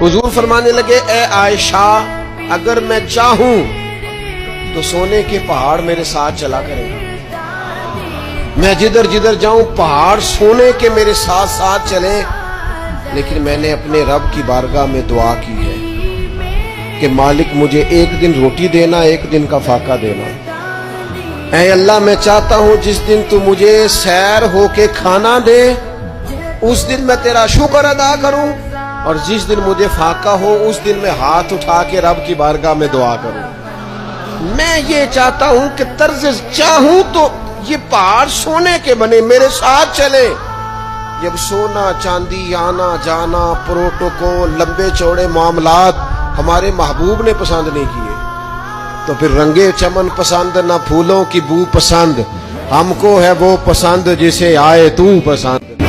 हुजूर फरमाने लगे, ए आयशा, अगर मैं चाहूं तो सोने के पहाड़ मेरे साथ चला करेगा। मैं जिधर जिधर जाऊं पहाड़ सोने के मेरे साथ साथ चले। लेकिन मैंने अपने रब की बारगाह में दुआ की है कि मालिक मुझे एक दिन रोटी देना, एक दिन का फाका देना। ऐ अल्लाह, मैं चाहता हूं जिस दिन तू मुझे सैर होके खाना दे उस दिन मैं तेरा शुक्र अदा करूं, और जिस दिन मुझे फाका हो उस दिन मैं हाथ उठा के रब की बारगाह में दुआ करूं। मैं ये चाहता हूं कि तर्ज चाहूं तो ये पहाड़ सोने के बने मेरे साथ चले। जब सोना चांदी आना जाना प्रोटोकॉल लंबे चौड़े मामलात हमारे महबूब ने पसंद नहीं किए, तो फिर रंगे चमन पसंद ना फूलों की बू पसंद। हमको है वो पसंद जिसे आए तू पसंद।